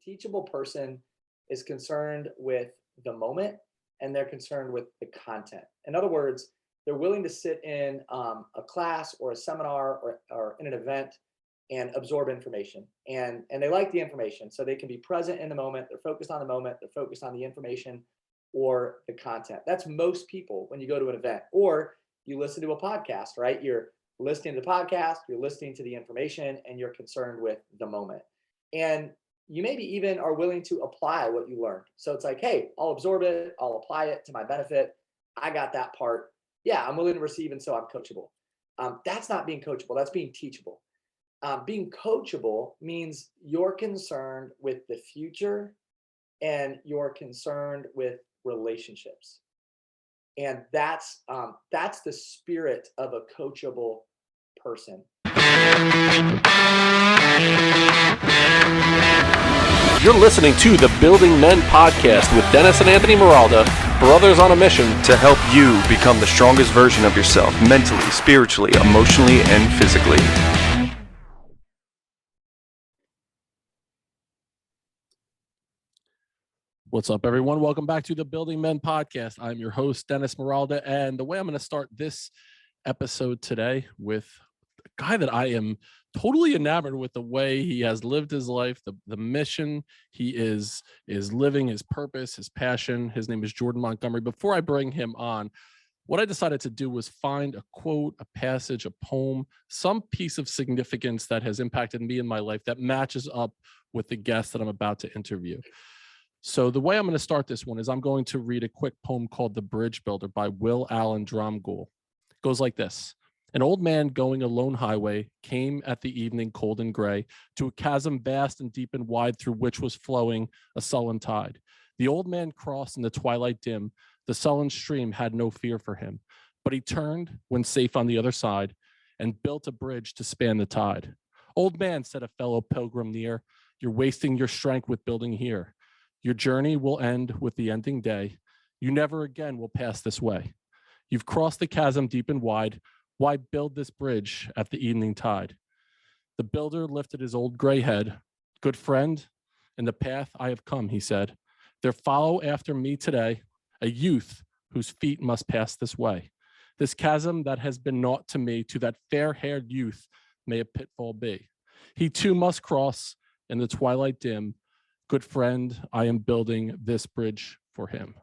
teachable person is concerned with the moment and they're concerned with the content. In other words, they're willing to sit in a class or a seminar or in an event and absorb information. And they like the information. So they can be present in the moment. They're focused on the moment. They're focused on the information or the content. That's most people when you go to an event or you listen to a podcast, right? You're listening to the podcast, you're listening to the information, and you're concerned with the moment. And you maybe even are willing to apply what you learned. So it's like, hey, I'll absorb it. I'll apply it to my benefit. I got that part. Yeah, I'm willing to receive, and so I'm coachable. That's not being coachable. That's being teachable. Being coachable means you're concerned with the future and you're concerned with relationships. And that's the spirit of a coachable person. You're listening to the Building Men Podcast with Dennis and Anthony Miralda, brothers on a mission to help you become the strongest version of yourself mentally, spiritually, emotionally, and physically. What's up, everyone? Welcome back to the Building Men Podcast. I'm your host, Dennis Miralda, and the way I'm going to start this episode today with a guy that I am totally enamored with the way he has lived his life, the mission he is living, his purpose, his passion. His name is Jordan Montgomery. Before I bring him on, what I decided to do was find a quote, a passage, a poem, some piece of significance that has impacted me in my life that matches up with the guest that I'm about to interview. So the way I'm going to start this one is I'm going to read a quick poem called The Bridge Builder by Will Allen Dromgoole. It goes like this. An old man going a lone highway came at the evening cold and gray to a chasm vast and deep and wide through which was flowing a sullen tide. The old man crossed in the twilight dim. The sullen stream had no fear for him, but he turned when safe on the other side and built a bridge to span the tide. Old man, said a fellow pilgrim near, you're wasting your strength with building here. Your journey will end with the ending day. You never again will pass this way. You've crossed the chasm deep and wide. Why build this bridge at the evening tide? The builder lifted his old gray head. Good friend, in the path I have come, he said. There follow after me today a youth whose feet must pass this way. This chasm that has been naught to me, to that fair-haired youth may a pitfall be. He too must cross in the twilight dim. Good friend, I am building this bridge for him.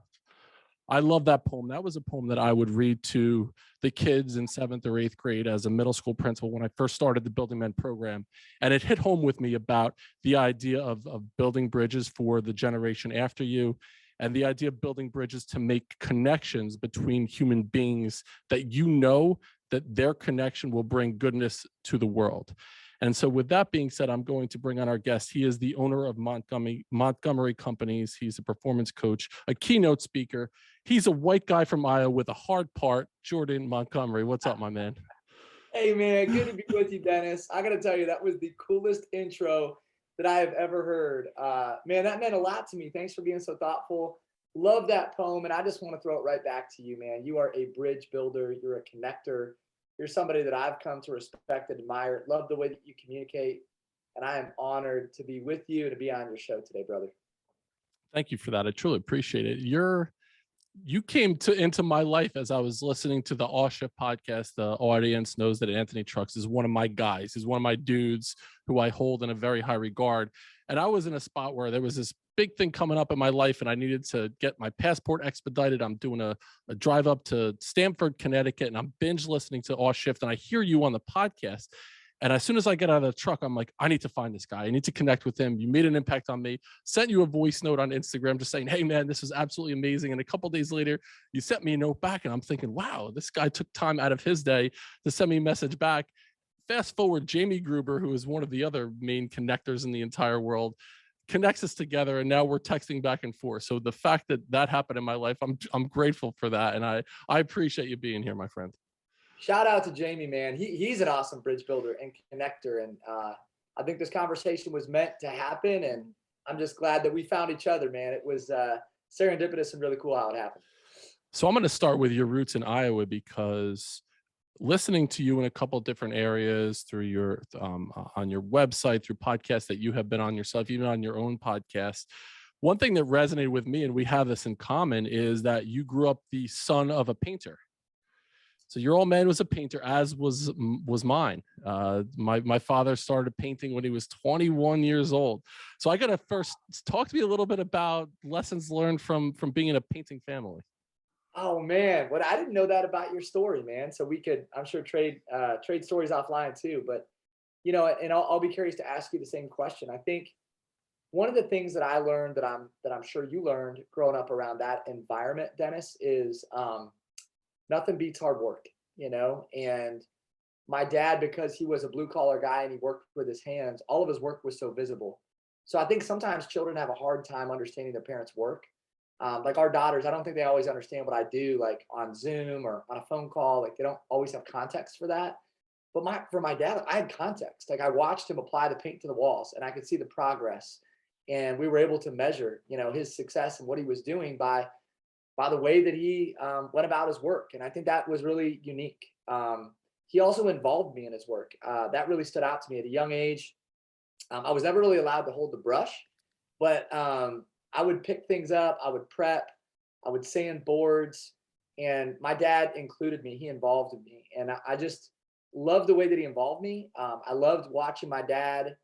I love that poem. That was a poem that I would read to the kids in 7th or 8th grade as a middle school principal when I first started the Building Men program. And it hit home with me about the idea of building bridges for the generation after you and the idea of building bridges to make connections between human beings that you know that their connection will bring goodness to the world. And so with that being said, I'm going to bring on our guest. He is the owner of Montgomery Companies. He's a performance coach, a keynote speaker. He's a white guy from Iowa with a hard part, Jordan Montgomery. What's up, my man? Hey, man, good to be with you, Dennis. I got to tell you, that was the coolest intro that I have ever heard. Man, that meant a lot to me. Thanks for being so thoughtful. Love that poem. And I just want to throw it right back to you, man. You are a bridge builder. You're a connector. You're somebody that I've come to respect and admire. Love the way that you communicate. And I am honored to be with you and to be on your show today, brother. Thank you for that. I truly appreciate it. You came into my life as I was listening to the All Shift podcast. The audience knows that Anthony Trucks is one of my guys. He's one of my dudes who I hold in a very high regard. And I was in a spot where there was this big thing coming up in my life and I needed to get my passport expedited. I'm doing a drive up to Stamford, Connecticut, and I'm binge listening to All Shift. And I hear you on the podcast. And as soon as I get out of the truck, I'm like, I need to find this guy. I need to connect with him. You made an impact on me. Sent you a voice note on Instagram just saying, hey, man, this is absolutely amazing. And a couple of days later, you sent me a note back. And I'm thinking, wow, this guy took time out of his day to send me a message back. Fast forward, Jamie Gruber, who is one of the other main connectors in the entire world, connects us together. And now we're texting back and forth. So the fact that that happened in my life, I'm grateful for that. And I appreciate you being here, my friend. Shout out to Jamie, man. He's an awesome bridge builder and connector. And I think this conversation was meant to happen. And I'm just glad that we found each other, man. It was serendipitous and really cool how it happened. So I'm going to start with your roots in Iowa because listening to you in a couple different areas through your on your website, through podcasts that you have been on yourself, even on your own podcast. One thing that resonated with me, and we have this in common, is that you grew up the son of a painter. So your old man was a painter, as was mine. My father started painting when he was 21 years old. So I got to first talk to me a little bit about lessons learned from being in a painting family. Oh man, I didn't know that about your story, man. So we could, I'm sure, trade stories offline too. But and I'll be curious to ask you the same question. I think one of the things that I learned that I'm sure you learned growing up around that environment, Dennis, is nothing beats hard work. And my dad, because he was a blue collar guy and he worked with his hands, all of his work was so visible. So I think sometimes children have a hard time understanding their parents' work. Like our daughters, I don't think they always understand what I do, like on Zoom or on a phone call. Like they don't always have context for that. But for my dad, I had context. Like I watched him apply the paint to the walls, and I could see the progress. And we were able to measure, his success and what he was doing by the way that he went about his work. And I think that was really unique. He also involved me in his work. That really stood out to me at a young age. I was never really allowed to hold the brush, but I would pick things up, I would prep, I would sand boards, and my dad included me. He involved me, and I just loved the way that he involved me. I loved watching my dad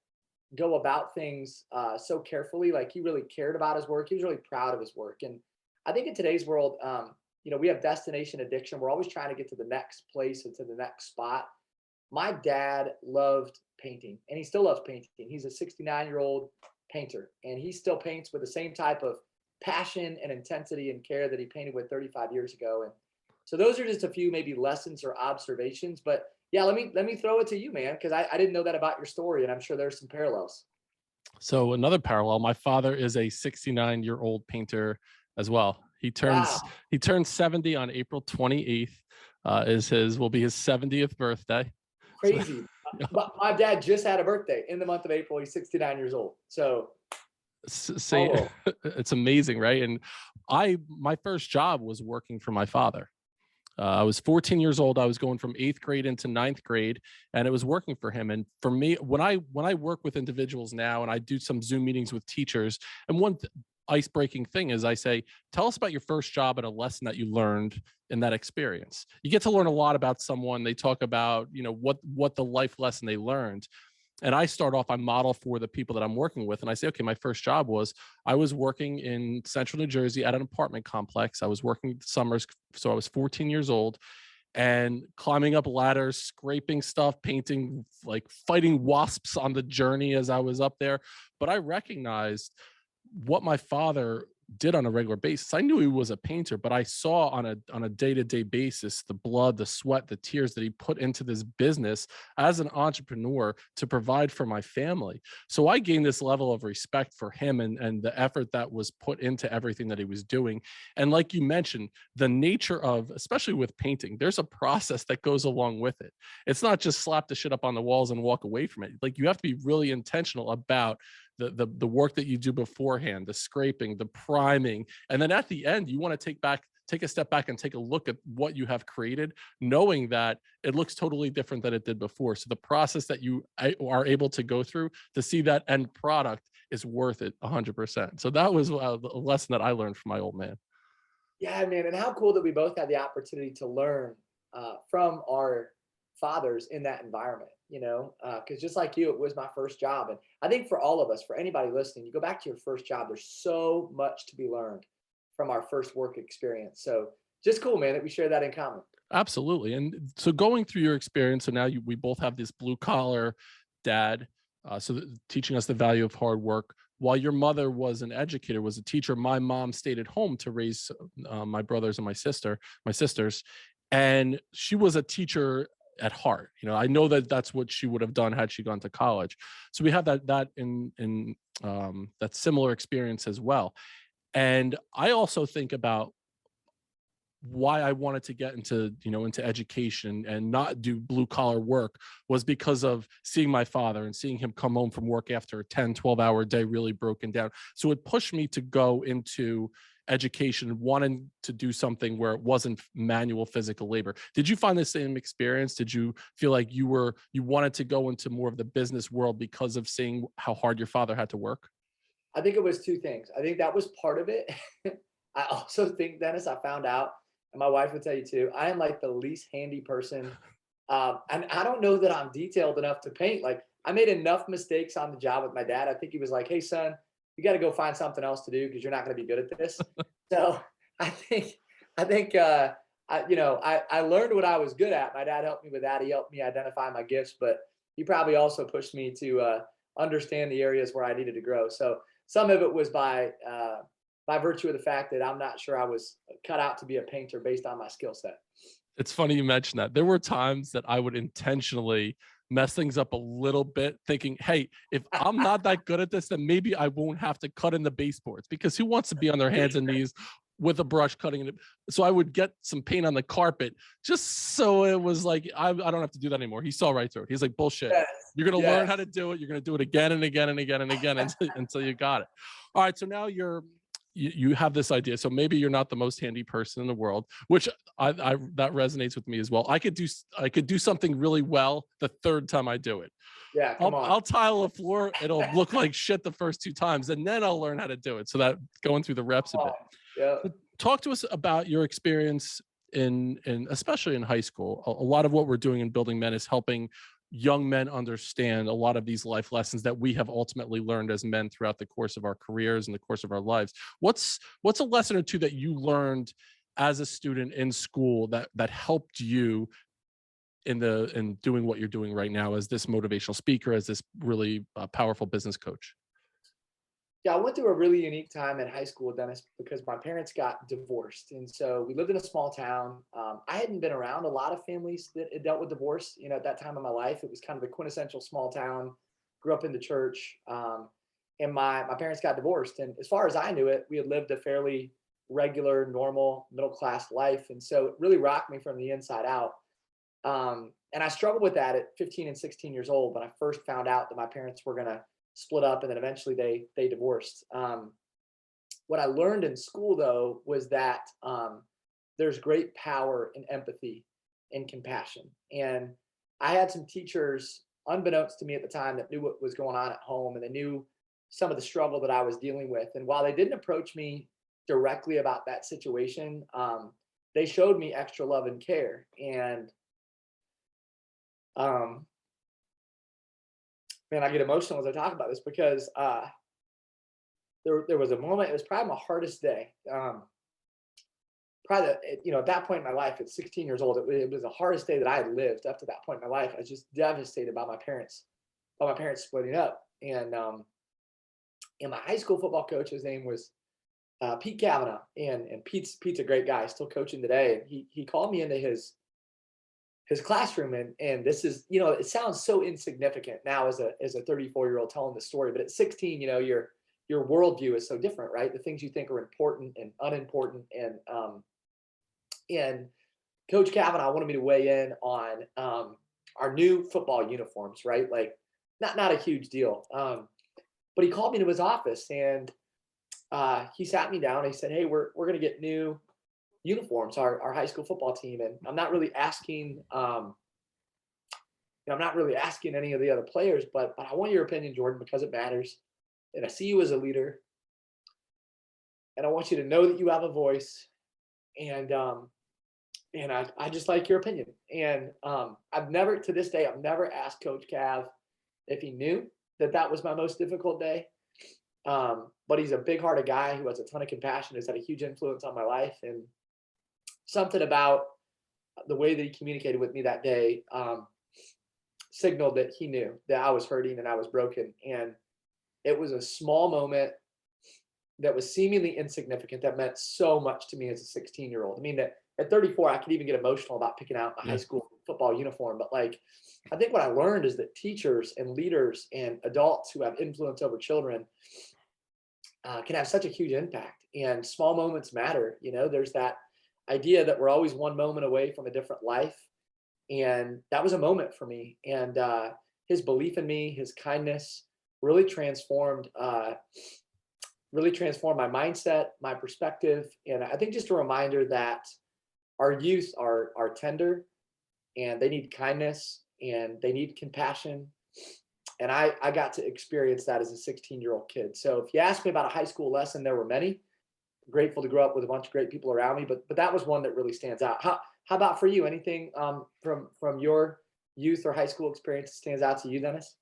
go about things so carefully. Like he really cared about his work. He was really proud of his work. And I think in today's world, we have destination addiction. We're always trying to get to the next place and to the next spot. My dad loved painting, and he still loves painting. He's a 69-year-old painter, and he still paints with the same type of passion and intensity and care that he painted with 35 years ago. And so those are just a few maybe lessons or observations. But yeah, let me throw it to you, man, because I didn't know that about your story, and I'm sure there's some parallels. So another parallel, my father is a 69-year-old painter as well. He turns 70 on April 28th. Will be his 70th birthday. Crazy. So, my dad just had a birthday in the month of April. He's 69 years old. So it's amazing, right? And my first job was working for my father. I was 14 years old. I was going from 8th grade into 9th grade, and it was working for him. And for me, when I work with individuals now, and I do some Zoom meetings with teachers, and one ice-breaking thing is I say, tell us about your first job and a lesson that you learned in that experience. You get to learn a lot about someone. They talk about, what the life lesson they learned. And I start off, I model for the people that I'm working with. And I say, okay, my first job was, I was working in central New Jersey at an apartment complex. I was working summers. So I was 14 years old and climbing up ladders, scraping stuff, painting, like fighting wasps on the journey as I was up there. But I recognized what my father did on a regular basis. I knew he was a painter, but I saw on a day-to-day basis the blood, the sweat, the tears that he put into this business as an entrepreneur to provide for my family. So I gained this level of respect for him and the effort that was put into everything that he was doing. And like you mentioned, the nature of, especially with painting, there's a process that goes along with it. It's not just slap the shit up on the walls and walk away from it. Like you have to be really intentional about the work that you do beforehand, the scraping, the priming, and then at the end, you want to take a step back and take a look at what you have created, knowing that it looks totally different than it did before. So the process that you are able to go through to see that end product is worth it 100%. So that was a lesson that I learned from my old man. Yeah, man. And how cool that we both had the opportunity to learn from our fathers in that environment, because just like you, it was my first job. And I think for all of us, for anybody listening, you go back to your first job, there's so much to be learned from our first work experience. So just cool, man, that we share that in common. Absolutely. And so going through your experience, so now we both have this blue collar dad, teaching us the value of hard work. While your mother was an educator, was a teacher, my mom stayed at home to raise my brothers and my sisters. And she was a teacher at heart. I know that that's what she would have done had she gone to college. So we have that in that similar experience as well. And I also think about why I wanted to get into education and not do blue collar work was because of seeing my father and seeing him come home from work after a 10, 12-hour day, really broken down. So it pushed me to go into education, wanting to do something where it wasn't manual physical labor. Did you find the same experience? Did you feel like you wanted to go into more of the business world because of seeing how hard your father had to work? I think it was two things. I think that was part of it. I also think, Dennis, I found out, and my wife would tell you too, I am like the least handy person. And I don't know that I'm detailed enough to paint. Like, I made enough mistakes on the job with my dad. I think he was like, hey, son, you got to go find something else to do because you're not going to be good at this. So I think, I learned what I was good at. My dad helped me with that. He helped me identify my gifts, but he probably also pushed me to understand the areas where I needed to grow. So some of it was by virtue of the fact that I'm not sure I was cut out to be a painter based on my skill set. It's funny you mentioned that. There were times that I would intentionally mess things up a little bit, thinking, hey, if I'm not that good at this, then maybe I won't have to cut in the baseboards, because who wants to be on their hands and knees with a brush cutting it? So I would get some paint on the carpet just so it was like, I don't have to do that anymore. He saw right through it. He's like, bullshit. Yes, You're going to yes. learn how to do it. You're going to do it again and again and again and again until you got it. All right. So now you have this idea. So maybe you're not the most handy person in the world, which I that resonates with me as well. I could do something really well the third time I do it. Yeah, come on. I'll tile a floor. It'll look like shit the first 2 times, and then I'll learn how to do it. So that going through the reps a bit. Yeah. So talk to us about your experience in especially in high school. A lot of what we're doing in Building Men is helping young men understand a lot of these life lessons that we have ultimately learned as men throughout the course of our careers and the course of our lives. What's a lesson or two that you learned as a student in school that helped you in doing what you're doing right now as this motivational speaker, as this really powerful business coach? Yeah, I went through a really unique time in high school, Dennis, because my parents got divorced. And so we lived in a small town. I hadn't been around a lot of families that had dealt with divorce. You know, at that time of my life, it was kind of the quintessential small town. Grew up in the church. And my parents got divorced. And as far as I knew it, we had lived a fairly regular, normal, middle-class life. And so it really rocked me from the inside out. And I struggled with that at 15 and 16 years old when I first found out that my parents were going to split up, and then eventually they divorced. What I learned in school, though, was that there's great power in empathy and compassion. And I had some teachers, unbeknownst to me at the time, that knew what was going on at home, and they knew some of the struggle that I was dealing with. And while they didn't approach me directly about that situation, they showed me extra love and care. And man, I get emotional as I talk about this because there was a moment. It was probably my hardest day. At that point in my life, at 16 years old, it was the hardest day that I had lived up to that point in my life. I was just devastated by my parents splitting up. And my high school football coach, his name was Pete Kavanaugh, and Pete's a great guy, still coaching today. And he called me into his classroom, and this is, it sounds so insignificant now as a 34-year-old telling the story, but at 16, your worldview is so different, right? The things you think are important and unimportant. And Coach Kavanaugh wanted me to weigh in on our new football uniforms, right? Like not a huge deal. But he called me to his office, and he sat me down and he said, hey, we're going to get new uniforms, our high school football team. And I'm not really asking, any of the other players, but I want your opinion, Jordan, because it matters. And I see you as a leader, and I want you to know that you have a voice. And I just like your opinion. And to this day, I've never asked Coach Cav if he knew that was my most difficult day. But he's a big-hearted guy who has a ton of compassion, has had a huge influence on my life. And something about the way that he communicated with me that day signaled that he knew that I was hurting and I was broken. And it was a small moment that was seemingly insignificant that meant so much to me as a 16-year-old. I mean, at 34, I could even get emotional about picking out my high school football uniform. But I think what I learned is that teachers and leaders and adults who have influence over children can have such a huge impact. And small moments matter. There's that idea that we're always one moment away from a different life. And that was a moment for me. And his belief in me, his kindness really transformed really transformed my mindset, my perspective. And I think just a reminder that our youth are tender, and they need kindness, and they need compassion. And I got to experience that as a 16-year-old kid. So if you ask me about a high school lesson, there were many. I'm grateful to grow up with a bunch of great people around me, but that was one that really stands out. How about for you? Anything from your youth or high school experience that stands out to you, Dennis?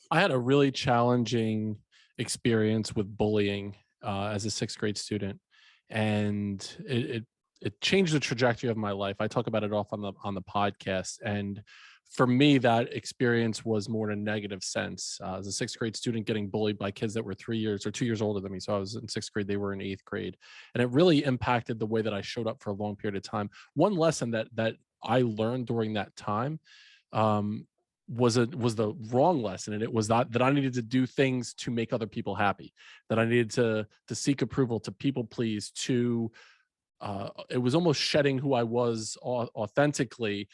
I had a really challenging experience with bullying as a sixth grade student, and it changed the trajectory of my life. I talk about it off on the podcast, and for me, that experience was more in a negative sense. As a sixth grade student, getting bullied by kids that were 3 years or 2 years older than me. So I was in sixth grade; they were in eighth grade, and it really impacted the way that I showed up for a long period of time. One lesson that I learned during that time. Was the wrong lesson, and it was that I needed to do things to make other people happy, that I needed to seek approval, to people please, to it was almost shedding who I was authentically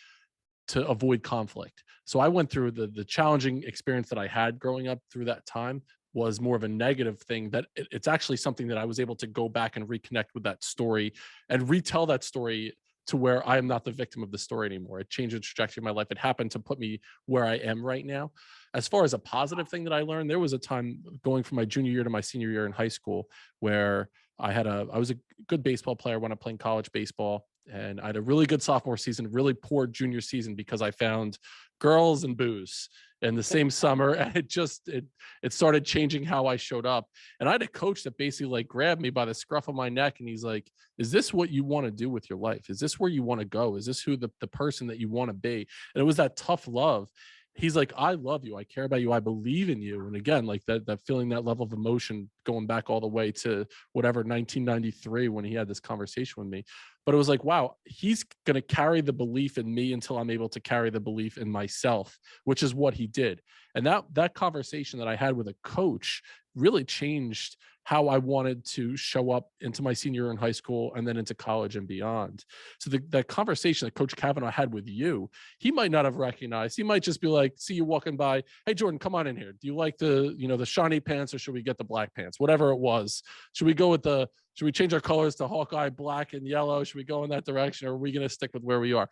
to avoid conflict. So I went through the challenging experience that I had growing up through that time was more of a negative thing, that it's actually something that I was able to go back and reconnect with that story and retell that story to where I am not the victim of the story anymore. It changed the trajectory of my life. It happened to put me where I am right now. As far as a positive thing that I learned, there was a time going from my junior year to my senior year in high school where I was a good baseball player when I played college baseball. And I had a really good sophomore season, really poor junior season because I found girls and booze in the same summer. And it started changing how I showed up. And I had a coach that basically like grabbed me by the scruff of my neck. And he's like, is this what you want to do with your life? Is this where you want to go? Is this who the person that you want to be? And it was that tough love. He's like, I love you. I care about you. I believe in you. And again, like that feeling, that level of emotion going back all the way to whatever, 1993, when he had this conversation with me. But it was like, wow, he's going to carry the belief in me until I'm able to carry the belief in myself, which is what he did. And that conversation that I had with a coach really changed how I wanted to show up into my senior year in high school and then into college and beyond. So the conversation that Coach Kavanaugh had with you, he might not have recognized. He might just be like, see you walking by. Hey, Jordan, come on in here. Do you like the shiny pants, or should we get the black pants? Whatever it was. Should we change our colors to Hawkeye black and yellow? Should we go in that direction, or are we going to stick with where we are?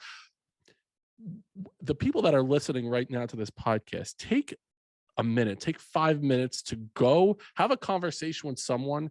The people that are listening right now to this podcast, take a minute, take 5 minutes to go have a conversation with someone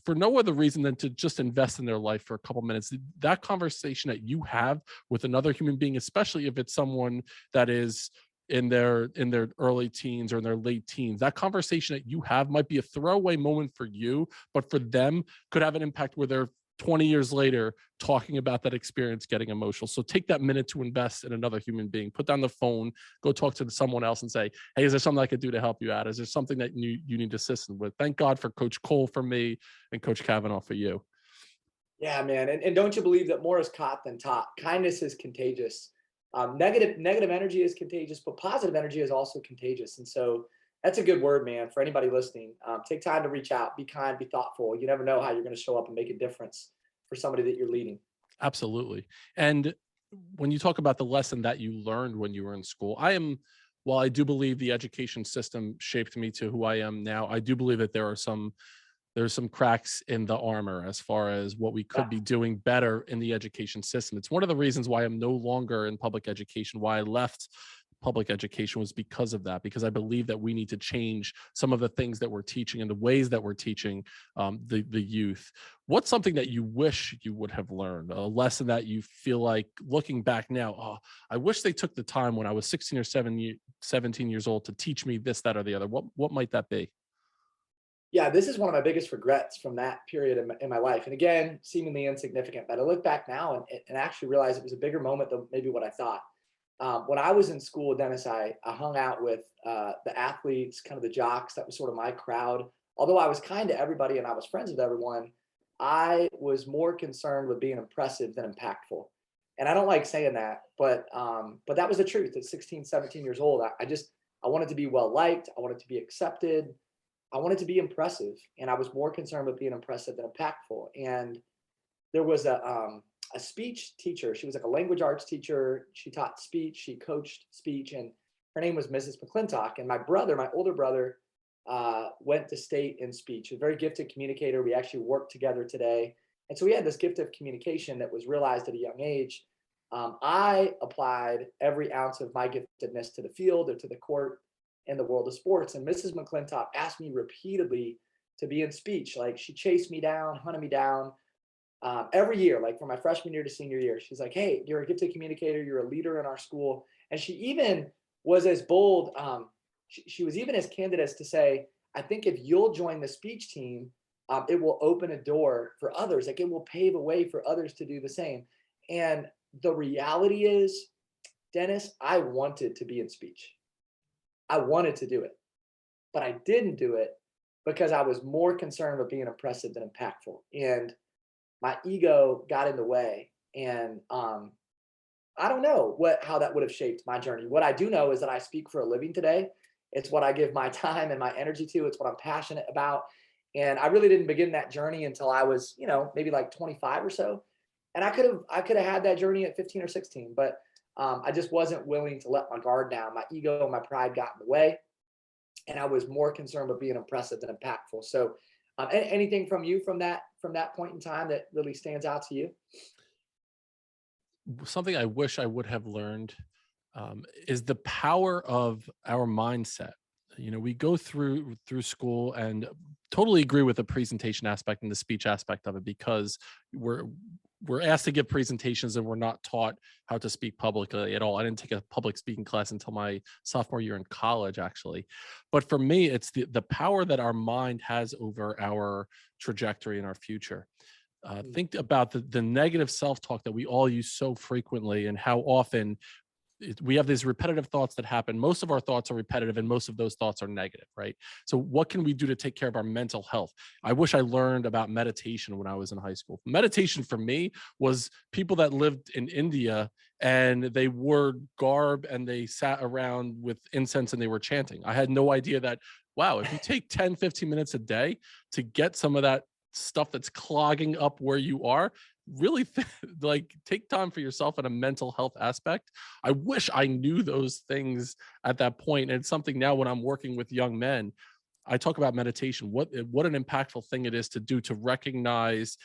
for no other reason than to just invest in their life for a couple minutes. That conversation that you have with another human being, especially if it's someone that is in their early teens or in their late teens, that conversation that you have might be a throwaway moment for you, but for them could have an impact where they're 20 years later talking about that experience, getting emotional. So take that minute to invest in another human being. Put down the phone, go talk to someone else and say, hey, is there something I could do to help you out? Is there something that you need assistance with? Thank God for Coach Cole for me and Coach Kavanaugh for you. Yeah, man. And don't you believe that more is caught than taught? Kindness is contagious. Negative energy is contagious, but positive energy is also contagious. And so that's a good word, man, for anybody listening. Take time to reach out, be kind, be thoughtful. You never know how you're going to show up and make a difference for somebody that you're leading. Absolutely. And when you talk about the lesson that you learned when you were in school, while I do believe the education system shaped me to who I am now, I do believe that there's some cracks in the armor as far as what we could be doing better in the education system. It's one of the reasons why I'm no longer in public education, why I left public education, was because of that, because I believe that we need to change some of the things that we're teaching and the ways that we're teaching the youth. What's something that you wish you would have learned, a lesson that you feel like looking back now, oh, I wish they took the time when I was 16 or 17 years old to teach me this, that, or the other? What might that be? Yeah, this is one of my biggest regrets from that period in my life. And again, seemingly insignificant, but I look back now and actually realize it was a bigger moment than maybe what I thought. When I was in school, Dennis, I hung out with the athletes, kind of the jocks. That was sort of my crowd. Although I was kind to everybody and I was friends with everyone, I was more concerned with being impressive than impactful. And I don't like saying that, but that was the truth. At 16, 17 years old, I wanted to be well liked. I wanted to be accepted. I wanted to be impressive. And I was more concerned with being impressive than impactful. And there was a speech teacher. She was like a language arts teacher. She taught speech. She coached speech, and her name was Mrs. McClintock. And my older brother, went to state in speech. A very gifted communicator. We actually worked together today. And so we had this gift of communication that was realized at a young age. I applied every ounce of my giftedness to the field or to the court in the world of sports. And Mrs. McClintock asked me repeatedly to be in speech. Like she chased me down, hunted me down every year, like from my freshman year to senior year. She's like, hey, you're a gifted communicator. You're a leader in our school. And she even was as bold. She was even as candid as to say, I think if you'll join the speech team, it will open a door for others. Like it will pave a way for others to do the same. And the reality is, Dennis, I wanted to be in speech. I wanted to do it, but I didn't do it because I was more concerned with being impressive than impactful. And my ego got in the way. And I don't know how that would have shaped my journey. What I do know is that I speak for a living today. It's what I give my time and my energy to. It's what I'm passionate about. And I really didn't begin that journey until I was, maybe like 25 or so. And I could have had that journey at 15 or 16, but I just wasn't willing to let my guard down. My ego and my pride got in the way, and I was more concerned with being impressive than impactful. So, anything from you from that point in time that really stands out to you? Something I wish I would have learned is the power of our mindset. We go through school and totally agree with the presentation aspect and the speech aspect of it, because we're asked to give presentations and we're not taught how to speak publicly at all. I didn't take a public speaking class until my sophomore year in college, actually. But for me, it's the power that our mind has over our trajectory and our future. Think about the negative self-talk that we all use so frequently, and how often we have these repetitive thoughts that happen. Most of our thoughts are repetitive, and most of those thoughts are negative, right? So what can we do to take care of our mental health? I wish I learned about meditation when I was in high school. Meditation for me was people that lived in India, and they wore garb and they sat around with incense and they were chanting. I had no idea that, wow, if you take 10, 15 minutes a day to get some of that stuff that's clogging up where you are, really take time for yourself in a mental health aspect. I wish I knew those things at that point. And it's something now when I'm working with young men, I talk about meditation, what an impactful thing it is to do, to recognize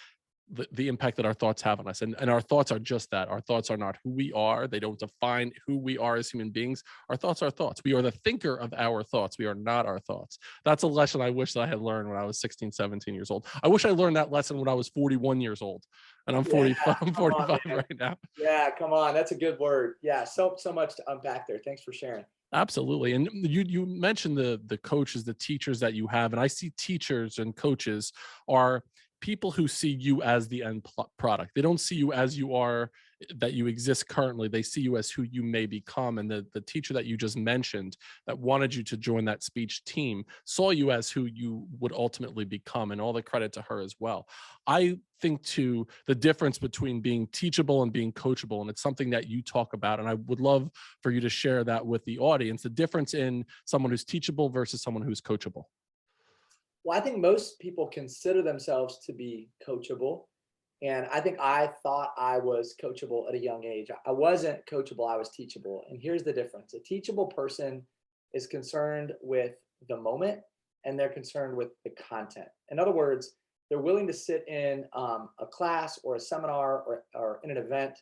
the impact that our thoughts have on us. And our thoughts are just that. Our thoughts are not who we are. They don't define who we are as human beings. Our thoughts are thoughts. We are the thinker of our thoughts. We are not our thoughts. That's a lesson I wish that I had learned when I was 16, 17 years old. I wish I learned that lesson when I was 41 years old. And I'm 45, I'm 45 right now. Yeah, come on. That's a good word. Yeah, so much to unpack there. Thanks for sharing. Absolutely. And you mentioned the coaches, the teachers that you have, and I see teachers and coaches are people who see you as the end product. They don't see you as you are, that you exist currently. They see you as who you may become. And the teacher that you just mentioned that wanted you to join that speech team saw you as who you would ultimately become, and all the credit to her as well. I think too, the difference between being teachable and being coachable, and it's something that you talk about, and I would love for you to share that with the audience, the difference in someone who's teachable versus someone who's coachable. Well, I think most people consider themselves to be coachable. And I think I thought I was coachable at a young age. I wasn't coachable, I was teachable. And here's the difference. A teachable person is concerned with the moment, and they're concerned with the content. In other words, they're willing to sit in a class or a seminar or in an event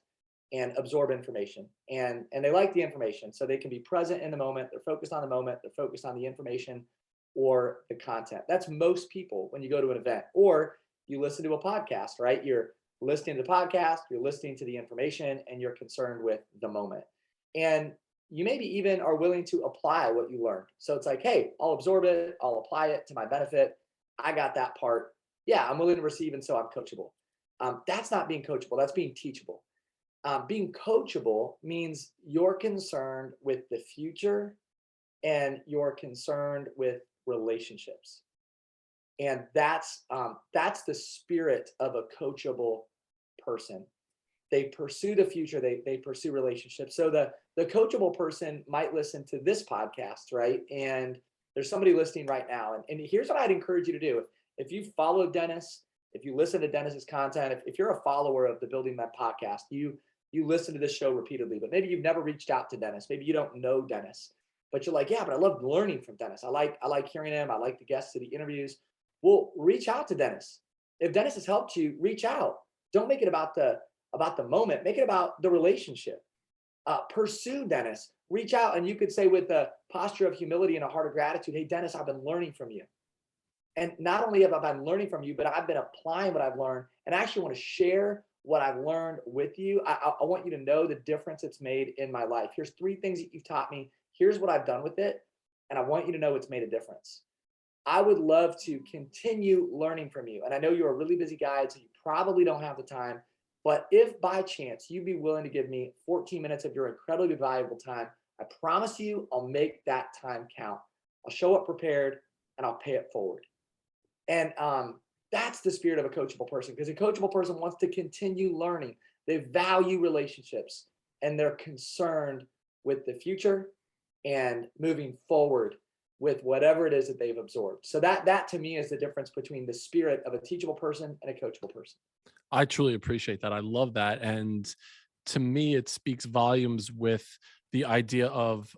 and absorb information. And they like the information. So they can be present in the moment. They're focused on the moment. They're focused on the information or the content. That's most people when you go to an event or you listen to a podcast, right? You're listening to the podcast, you're listening to the information, and you're concerned with the moment. And you maybe even are willing to apply what you learned. So it's like, hey, I'll absorb it, I'll apply it to my benefit. I got that part. Yeah, I'm willing to receive, and so I'm coachable. That's not being coachable, that's being teachable. Being coachable means you're concerned with the future and you're concerned with relationships. And that's the spirit of a coachable person. They pursue the future, they pursue relationships. So the coachable person might listen to this podcast, right? And there's somebody listening right now. And here's what I'd encourage you to do. If you follow Dennis, if you listen to Dennis's content, if you're a follower of the Building Men podcast, you listen to this show repeatedly, but maybe you've never reached out to Dennis. Maybe you don't know Dennis. but you're like, yeah, but I love learning from Dennis. I like hearing him. I like the guests of the interviews. Well, reach out to Dennis. If Dennis has helped you, reach out. Don't make it about the moment. Make it about the relationship. Pursue Dennis. Reach out, and you could say with a posture of humility and a heart of gratitude, hey, Dennis, I've been learning from you. And not only have I been learning from you, but I've been applying what I've learned, and I actually want to share what I've learned with you. I want you to know the difference it's made in my life. Here's 3 things that you've taught me. Here's what I've done with it. And I want you to know it's made a difference. I would love to continue learning from you. And I know you're a really busy guy, so you probably don't have the time. But if by chance you'd be willing to give me 14 minutes of your incredibly valuable time, I promise you I'll make that time count. I'll show up prepared and I'll pay it forward. And that's the spirit of a coachable person, because a coachable person wants to continue learning. They value relationships and they're concerned with the future and moving forward with whatever it is that they've absorbed. So that to me is the difference between the spirit of a teachable person and a coachable person. I truly appreciate that. I love that. And to me, it speaks volumes with the idea of,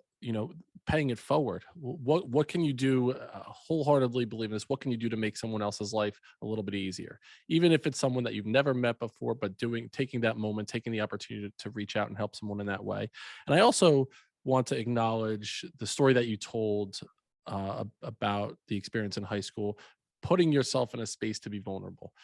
paying it forward. What can you do? Wholeheartedly believe in this. What can you do to make someone else's life a little bit easier? Even if it's someone that you've never met before, but taking that moment, taking the opportunity to reach out and help someone in that way. And I also want to acknowledge the story that you told about the experience in high school, putting yourself in a space to be vulnerable.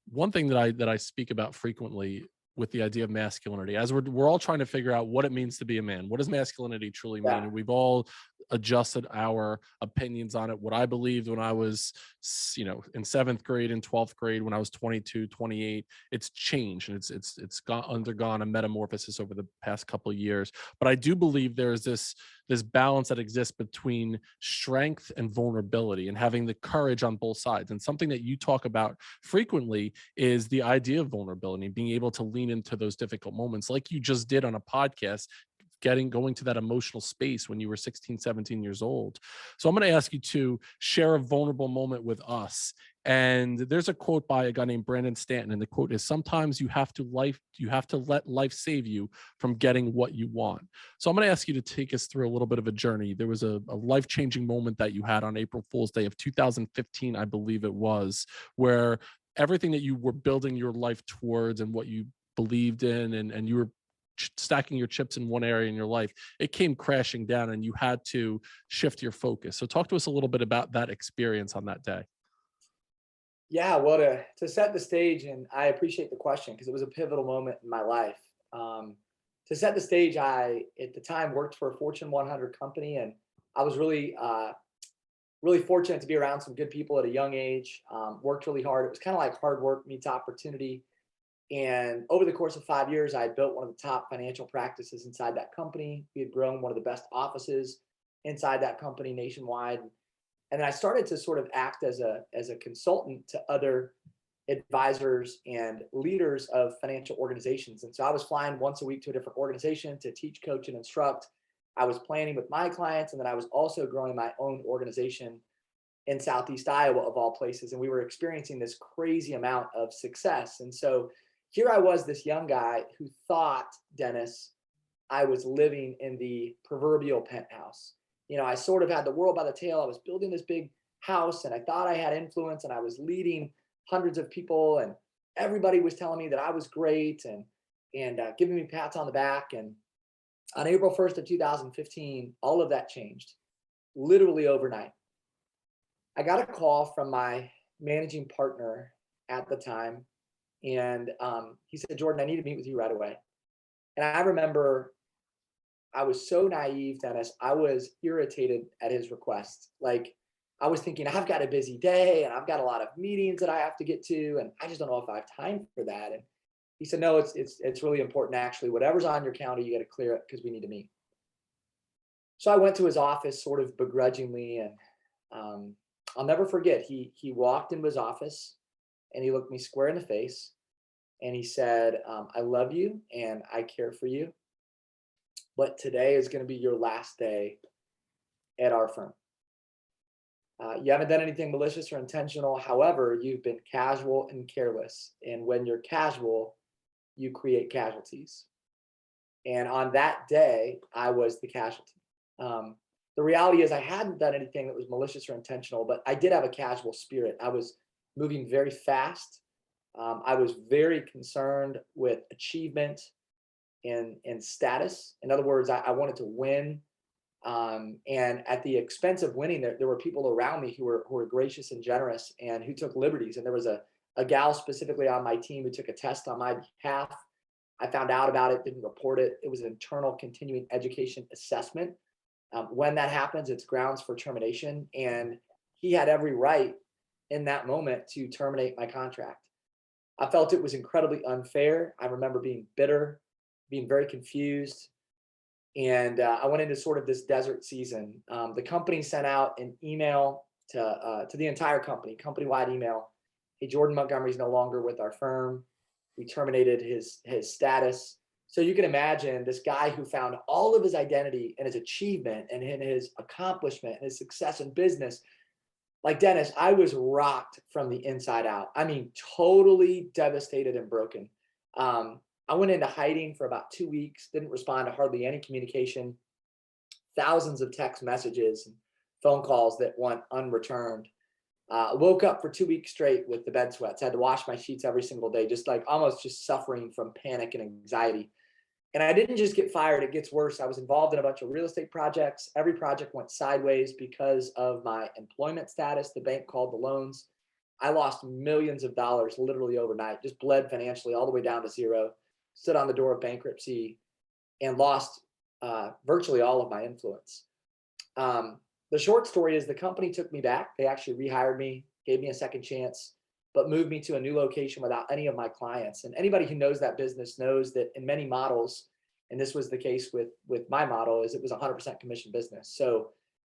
One thing that I speak about frequently with the idea of masculinity, as we're all trying to figure out what it means to be a man. What does masculinity truly mean? Yeah. And we've all adjusted our opinions on it. What I believed when I was, in 7th grade and 12th grade, when I was 22, 28, it's changed, and it's undergone a metamorphosis over the past couple of years. But I do believe there is this balance that exists between strength and vulnerability, and having the courage on both sides. And something that you talk about frequently is the idea of vulnerability, being able to lean into those difficult moments, like you just did on a podcast, going to that emotional space when you were 16, 17 years old. So I'm going to ask you to share a vulnerable moment with us. And there's a quote by a guy named Brandon Stanton, and the quote is, sometimes you have to let life save you from getting what you want. So I'm going to ask you to take us through a little bit of a journey. There was a life-changing moment that you had on April Fool's Day of 2015, I believe it was, where everything that you were building your life towards and what you believed in, and you were stacking your chips in one area in your life, it came crashing down and you had to shift your focus. So talk to us a little bit about that experience on that day. Yeah, well, to set the stage, and I appreciate the question because it was a pivotal moment in my life. To set the stage, I at the time worked for a Fortune 100 company, and I was really fortunate to be around some good people at a young age. Worked really hard. It was kind of like hard work meets opportunity. And over the course of 5 years, I built one of the top financial practices inside that company. We had grown one of the best offices inside that company nationwide. And then I started to sort of act as a consultant to other advisors and leaders of financial organizations. And so I was flying once a week to a different organization to teach, coach, and instruct. I was planning with my clients, and then I was also growing my own organization in Southeast Iowa, of all places. And we were experiencing this crazy amount of success. And so here I was, this young guy who thought, Dennis, I was living in the proverbial penthouse. I sort of had the world by the tail. I was building this big house, and I thought I had influence, and I was leading hundreds of people, and everybody was telling me that I was great and giving me pats on the back. And on April 1st of 2015, all of that changed, literally overnight. I got a call from my managing partner at the time, and he said, Jordan, I need to meet with you right away. And I remember I was so naive, Dennis. I was irritated at his request. Like, I was thinking, I've got a busy day and I've got a lot of meetings that I have to get to, and I just don't know if I have time for that. And he said, no, it's really important, actually. Whatever's on your calendar, you got to clear it because we need to meet. So I went to his office sort of begrudgingly, and I'll never forget, he walked into his office and he looked me square in the face and he said, I love you and I care for you, but today is going to be your last day at our firm. You haven't done anything malicious or intentional. However, you've been casual and careless. And when you're casual, you create casualties. And on that day, I was the casualty. The reality is I hadn't done anything that was malicious or intentional, but I did have a casual spirit. I was moving very fast. I was very concerned with achievement and status. In other words, I wanted to win. And at the expense of winning, there were people around me who were gracious and generous and who took liberties. And there was a gal specifically on my team who took a test on my behalf. I found out about it, didn't report it. It was an internal continuing education assessment. When that happens, it's grounds for termination. And he had every right in that moment to terminate my contract. I felt it was incredibly unfair. I remember being bitter, being very confused. And I went into sort of this desert season. The company sent out an email to the entire company, company-wide email. Hey, Jordan Montgomery is no longer with our firm. We terminated his status. So you can imagine this guy who found all of his identity and his achievement and in his accomplishment and his success in business. Like Dennis, I was rocked from the inside out. I mean, totally devastated and broken. I went into hiding for about 2 weeks, didn't respond to hardly any communication, thousands of text messages and phone calls that went unreturned. Woke up for 2 weeks straight with the bed sweats, had to wash my sheets every single day, just like almost just suffering from panic and anxiety. And I didn't just get fired, it gets worse. I was involved in a bunch of real estate projects. Every project went sideways because of my employment status. The bank called the loans. I lost millions of dollars literally overnight, just bled financially all the way down to zero, stood on the door of bankruptcy and lost virtually all of my influence. The short story is the company took me back. They actually rehired me, gave me a second chance, but moved me to a new location without any of my clients. And anybody who knows that business knows that in many models, and this was the case with my model, is it was 100% commission business. So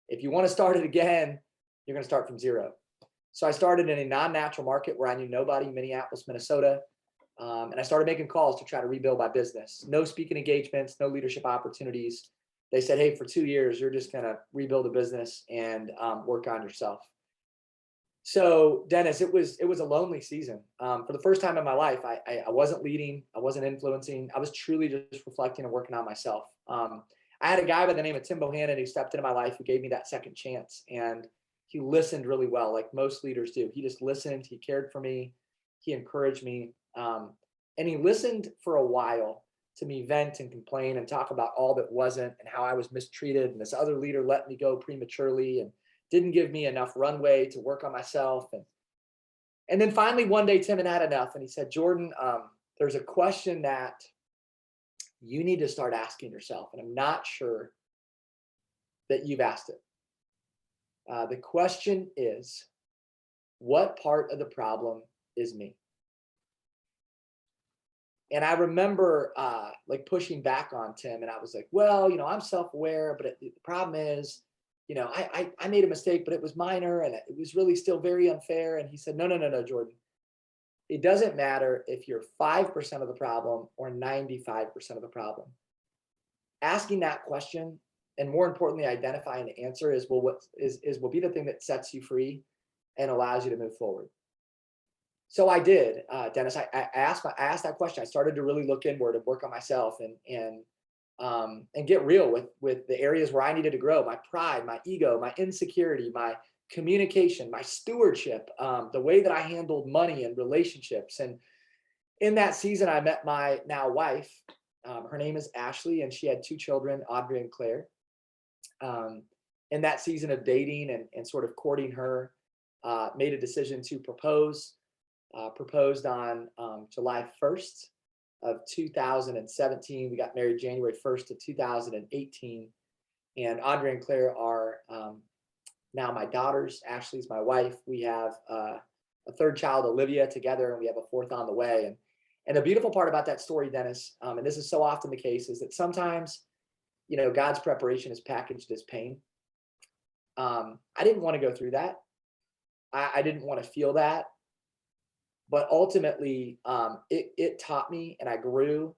if you want to start it again, you're going to start from zero. So I started in a non-natural market where I knew nobody, Minneapolis, Minnesota. And I started making calls to try to rebuild my business. No speaking engagements, no leadership opportunities. They said, hey, for 2 years, you're just going to rebuild a business and work on yourself. So Dennis, it was a lonely season. For the first time in my life, I wasn't leading, I wasn't influencing. I was truly just reflecting and working on myself. I had a guy by the name of Tim Bohannon who stepped into my life, who gave me that second chance. And he listened really well, like most leaders do. He just listened, he cared for me, he encouraged me. And he listened for a while to me vent and complain and talk about all that wasn't and how I was mistreated. And this other leader let me go prematurely and didn't give me enough runway to work on myself. And then finally, one day, Tim had enough. And he said, Jordan, there's a question that you need to start asking yourself. And I'm not sure that you've asked it. The question is, what part of the problem is me? And I remember like pushing back on Tim, and I was like, well, I'm self-aware, but the problem is, I made a mistake, but it was minor and it was really still very unfair. And he said, no, Jordan. It doesn't matter if you're 5% of the problem or 95% of the problem. Asking that question, and more importantly, identifying the answer will be the thing that sets you free and allows you to move forward. So I did, Dennis. I asked that question. I started to really look inward and work on myself and get real with the areas where I needed to grow: my pride, my ego, my insecurity, my communication, my stewardship, the way that I handled money and relationships. And in that season, I met my now wife. Her name is Ashley, and she had 2 children, Audrey and Claire. In that season of dating and sort of courting her, made a decision to propose. Proposed on July 1st of 2017. We got married January 1st of 2018. And Audrey and Claire are now my daughters. Ashley's my wife. We have a 3rd child, Olivia, together, and we have a 4th on the way. And the beautiful part about that story, Dennis, and this is so often the case, is that sometimes, God's preparation is packaged as pain. I didn't want to go through that. I didn't want to feel that. But ultimately, it taught me, and I grew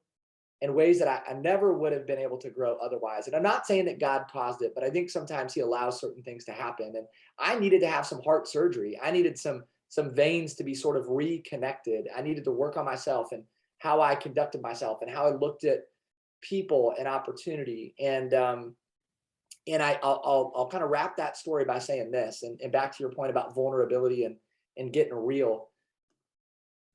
in ways that I never would have been able to grow otherwise. And I'm not saying that God caused it, but I think sometimes he allows certain things to happen. And I needed to have some heart surgery. I needed some veins to be sort of reconnected. I needed to work on myself and how I conducted myself and how I looked at people and opportunity. And And I'll kind of wrap that story by saying this, and back to your point about vulnerability and getting real.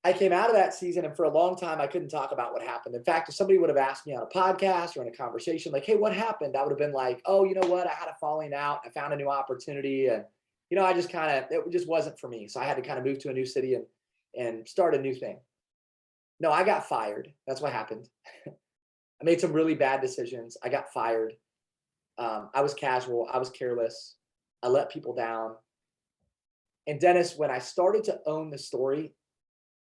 I came out of that season, and for a long time, I couldn't talk about what happened. In fact, if somebody would have asked me on a podcast or in a conversation, like, "Hey, what happened?" I would have been like, "Oh, you know what? I had a falling out. I found a new opportunity, and I just it just wasn't for me. So I had to kind of move to a new city and start a new thing." No, I got fired. That's what happened. I made some really bad decisions. I got fired. I was casual. I was careless. I let people down. And Dennis, when I started to own the story,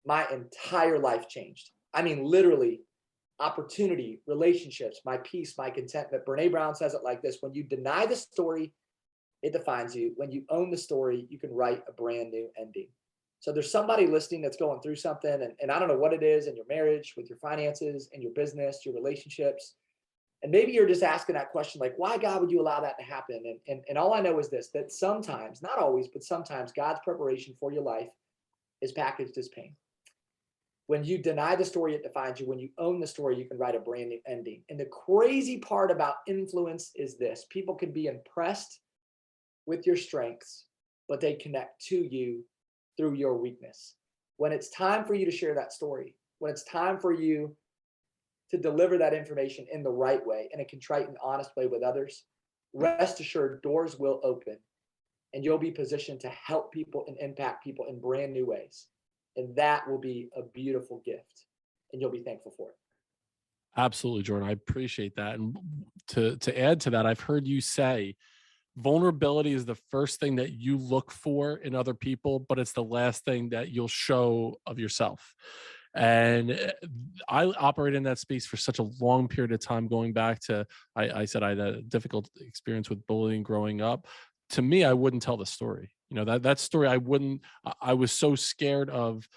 my entire life changed. I mean, literally, opportunity, relationships, my peace, my contentment. Brene Brown says it like this: when you deny the story, it defines you. When you own the story, you can write a brand new ending. So there's somebody listening that's going through something, and I don't know what it is in your marriage, with your finances, in your business, your relationships. And maybe you're just asking that question, like, why, God, would you allow that to happen? And all I know is this, that sometimes, not always, but sometimes God's preparation for your life is packaged as pain. When you deny the story, it defines you. When you own the story, you can write a brand new ending. And the crazy part about influence is this: people can be impressed with your strengths, but they connect to you through your weakness. When it's time for you to share that story, when it's time for you to deliver that information in the right way, in a contrite and honest way with others, rest assured doors will open and you'll be positioned to help people and impact people in brand new ways. And that will be a beautiful gift, and you'll be thankful for it. Absolutely, Jordan. I appreciate that. And to add to that, I've heard you say vulnerability is the first thing that you look for in other people, but it's the last thing that you'll show of yourself. And I operated in that space for such a long period of time, going back to, I said I had a difficult experience with bullying growing up. To me, I wouldn't tell the story. That story, I was so scared of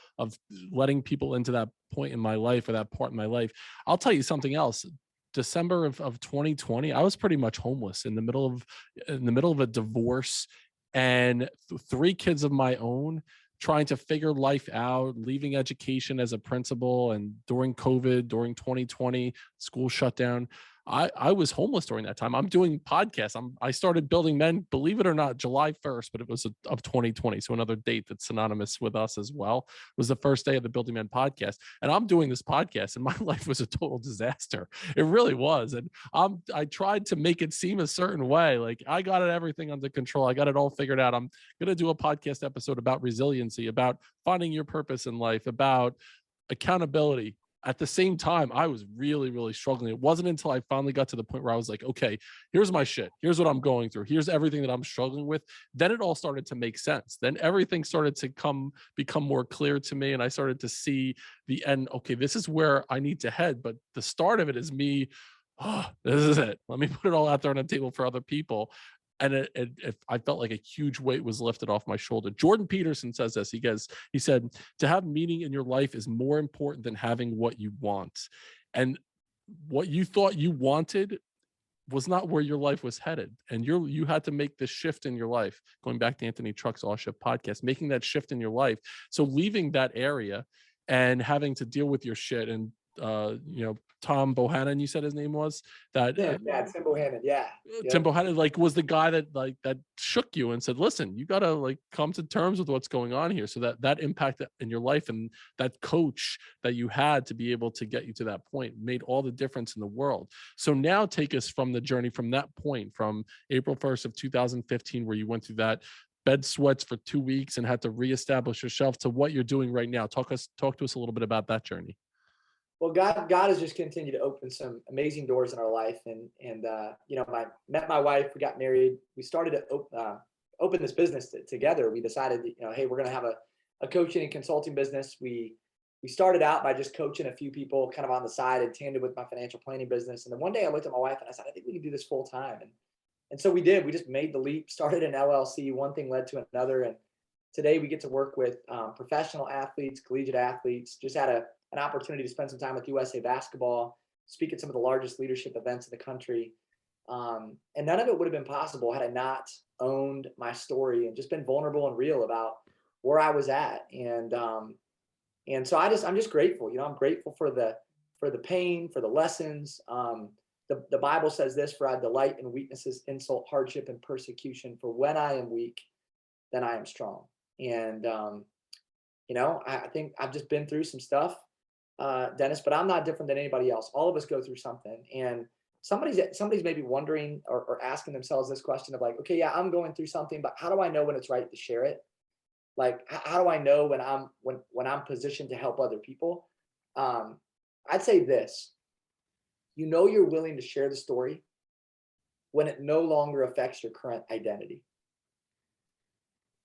letting people into that point in my life, or that part in my life. I'll tell you something else. December of 2020, I was pretty much homeless in the middle of a divorce, and three kids of my own, trying to figure life out, leaving education as a principal. And during COVID, during 2020, school shut down. I was homeless during that time. I'm doing podcasts. I started Building Men, believe it or not, July 1st, but it was of 2020. So another date that's synonymous with us as well. It was the first day of the Building Men podcast. And I'm doing this podcast, and my life was a total disaster. It really was. And I tried to make it seem a certain way. Like, I got everything under control. I got it all figured out. I'm going to do a podcast episode about resiliency, about finding your purpose in life, about accountability. At the same time, I was really, really struggling. It wasn't until I finally got to the point where I was like, okay, here's my shit. Here's what I'm going through. Here's everything that I'm struggling with. Then it all started to make sense. Then everything started to become more clear to me. And I started to see the end. Okay, this is where I need to head. But the start of it is me, oh, this is it. Let me put it all out there on the table for other people. And I felt like a huge weight was lifted off my shoulder. Jordan Peterson says this. He said, to have meaning in your life is more important than having what you want. And what you thought you wanted was not where your life was headed. And you had to make this shift in your life, going back to Anthony Truck's All Shift podcast, making that shift in your life. So leaving that area and having to deal with your shit, and Tom Bohannon, you said his name was, that Tim Bohannon. Yeah. Tim Bohannon was the guy that shook you and said, listen, you gotta come to terms with what's going on here. So that impact in your life, and that coach that you had to be able to get you to that point, made all the difference in the world. So now take us from the journey, from that point, from April 1st of 2015, where you went through that bed sweats for 2 weeks and had to reestablish yourself, to what you're doing right now. Talk to us a little bit about that journey. Well, God has just continued to open some amazing doors in our life, and I met my wife, we got married, we started to open this business together. We decided, hey, we're going to have a coaching and consulting business. We started out by just coaching a few people kind of on the side and tandem with my financial planning business. And then one day I looked at my wife and I said, I think we can do this full time. And so we did. We just made the leap, started an LLC. One thing led to another, and today we get to work with professional athletes, collegiate athletes. Just had an opportunity to spend some time with USA Basketball, speak at some of the largest leadership events in the country. And none of it would have been possible had I not owned my story and just been vulnerable and real about where I was at. And so I'm just grateful. I'm grateful for the pain, for the lessons. The Bible says this, for I delight in weaknesses, insult, hardship, and persecution. For when I am weak, then I am strong. And, I think I've just been through some stuff, Dennis, but I'm not different than anybody else. All of us go through something. And somebody's maybe wondering or asking themselves this question of like, okay, yeah, I'm going through something, but how do I know when it's right to share it? Like, how do I know when I'm positioned to help other people? I'd say this, you're willing to share the story when it no longer affects your current identity.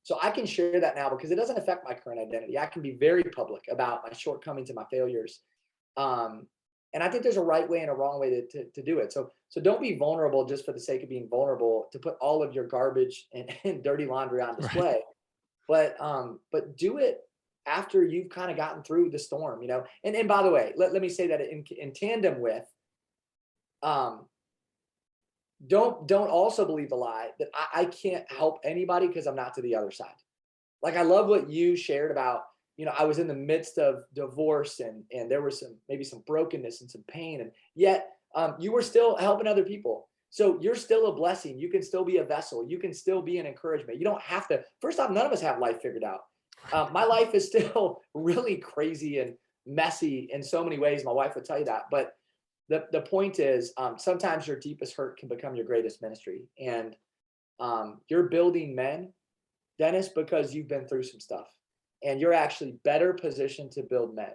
So I can share that now because it doesn't affect my current identity. I can be very public about my shortcomings and my failures. And I think there's a right way and a wrong way to do it. So don't be vulnerable just for the sake of being vulnerable, to put all of your garbage and dirty laundry on display. Right. But do it after you've kind of gotten through the storm, And by the way, let me say that in tandem with, don't also believe the lie that I can't help anybody because I'm not to the other side. Like, I love what you shared about, I was in the midst of divorce and there was maybe some brokenness and some pain, and yet you were still helping other people. So you're still a blessing. You can still be a vessel. You can still be an encouragement. You don't have to. First off, none of us have life figured out. My life is still really crazy and messy in so many ways. My wife would tell you that. But the point is, sometimes your deepest hurt can become your greatest ministry. And you're building men, Dennis, because you've been through some stuff. And you're actually better positioned to build men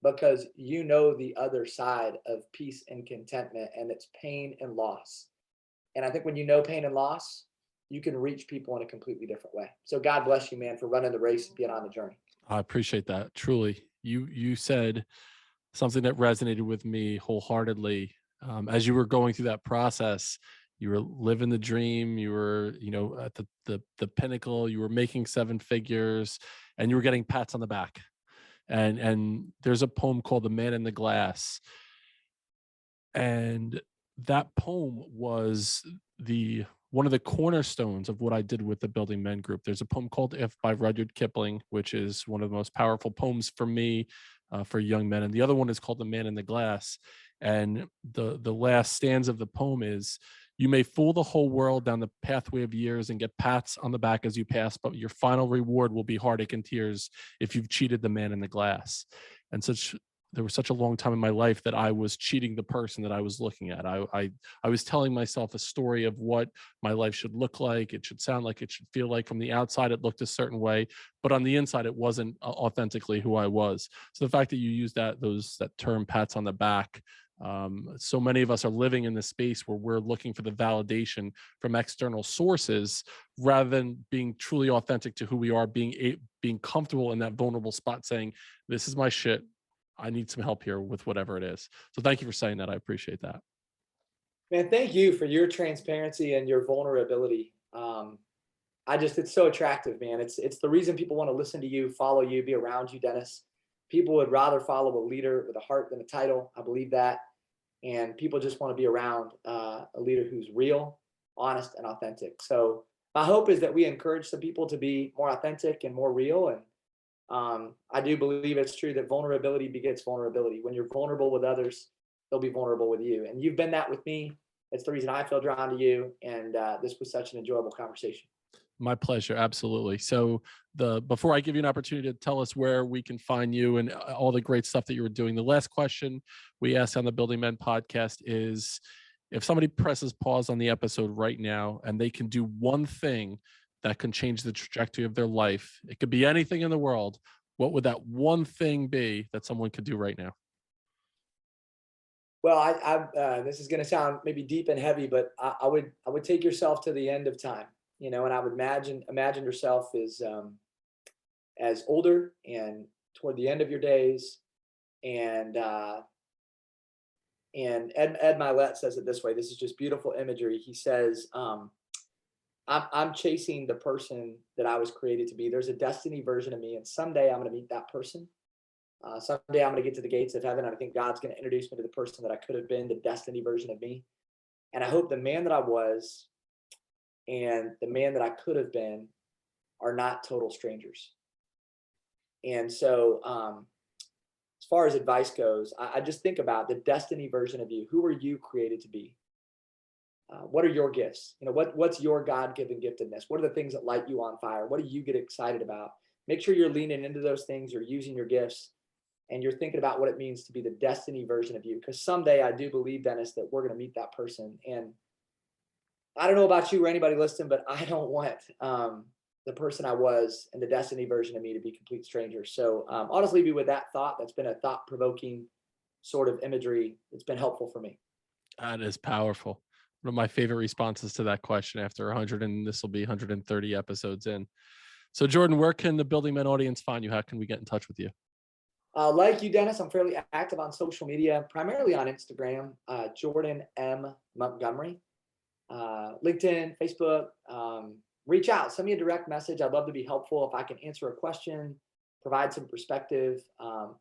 because you know the other side of peace and contentment, and it's pain and loss. And I think when you know pain and loss, you can reach people in a completely different way. So God bless you, man, for running the race and being on the journey. I appreciate that. Truly. You said something that resonated with me wholeheartedly. As you were going through that process, you were living the dream, you were, at the pinnacle, you were making seven figures, and you were getting pats on the back. And there's a poem called The Man in the Glass. And that poem was one of the cornerstones of what I did with the Building Men group. There's a poem called If by Rudyard Kipling, which is one of the most powerful poems for me, for young men. And the other one is called The Man in the Glass. And the last stanza of the poem is, you may fool the whole world down the pathway of years and get pats on the back as you pass, but your final reward will be heartache and tears if you've cheated the man in the glass. And there was such a long time in my life that I was cheating the person that I was looking at. I was telling myself a story of what my life should look like. It should sound like, it should feel like. From the outside, it looked a certain way, but on the inside, it wasn't authentically who I was. So the fact that you used that term pats on the back, so many of us are living in this space where we're looking for the validation from external sources rather than being truly authentic to who we are, being comfortable in that vulnerable spot, saying, this is my shit. I need some help here with whatever it is. So thank you for saying that. I appreciate that. Man, thank you for your transparency and your vulnerability. It's so attractive, man. It's the reason people want to listen to you, follow you, be around you, Dennis. People would rather follow a leader with a heart than a title. I believe that. And people just want to be around a leader who's real, honest, and authentic. So my hope is that we encourage some people to be more authentic and more real. And I do believe it's true that vulnerability begets vulnerability. When you're vulnerable with others, they'll be vulnerable with you. And you've been that with me. It's the reason I feel drawn to you. And this was such an enjoyable conversation. My pleasure. Absolutely. So before I give you an opportunity to tell us where we can find you and all the great stuff that you were doing, the last question we asked on the Building Men podcast is, if somebody presses pause on the episode right now and they can do one thing that can change the trajectory of their life, it could be anything in the world, what would that one thing be that someone could do right now? Well, this is going to sound maybe deep and heavy, but I would take yourself to the end of time, and I would imagine yourself as older and toward the end of your days. And Ed Milet says it this way. This is just beautiful imagery. He says, I'm chasing the person that I was created to be. There's a destiny version of me, and someday I'm going to meet that person. Someday I'm going to get to the gates of heaven, and I think God's going to introduce me to the person that I could have been, the destiny version of me. And I hope the man that I was and the man that I could have been are not total strangers. And so as far as advice goes, I just think about the destiny version of you. Who are you created to be? What are your gifts? What's your God-given giftedness? What are the things that light you on fire? What do you get excited about? Make sure you're leaning into those things. You're using your gifts, and you're thinking about what it means to be the destiny version of you. Because someday I do believe, Dennis, that we're going to meet that person. And I don't know about you or anybody listening, but I don't want the person I was and the destiny version of me to be complete strangers. So I'll just leave you with that thought. That's been a thought-provoking sort of imagery. It's been helpful for me. That is powerful. One of my favorite responses to that question after 100, and this will be 130 episodes in. So Jordan, where can the Building Men audience find you? How can we get in touch with you? Like you, Dennis, I'm fairly active on social media, primarily on Instagram, Jordan M. Montgomery, LinkedIn, Facebook. Reach out, send me a direct message. I'd love to be helpful. If I can answer a question, provide some perspective.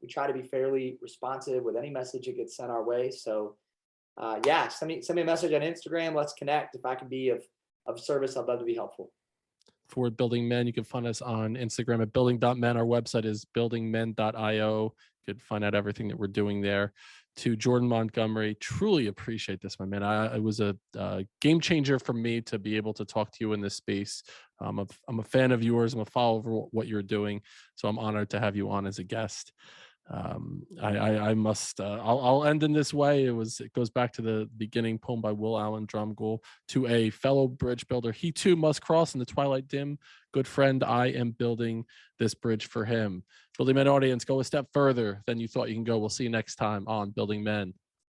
We try to be fairly responsive with any message that gets sent our way. So yeah, send me a message on Instagram. Let's connect. If I can be of service, I'd love to be helpful. For Building Men, you can find us on Instagram at building.men. Our website is buildingmen.io. You could find out everything that we're doing there. To Jordan Montgomery, truly appreciate this, my man. It was a game changer for me to be able to talk to you in this space. I'm a fan of yours. I'm a follower of what you're doing. So I'm honored to have you on as a guest. I must I'll end in this way. It goes back to the beginning poem by Will Allen Drumgoole. To a fellow bridge builder, he too must cross in the twilight dim. Good friend, I am building this bridge for him. Building Men audience, go a step further than you thought you can go. We'll see you next time on Building Men.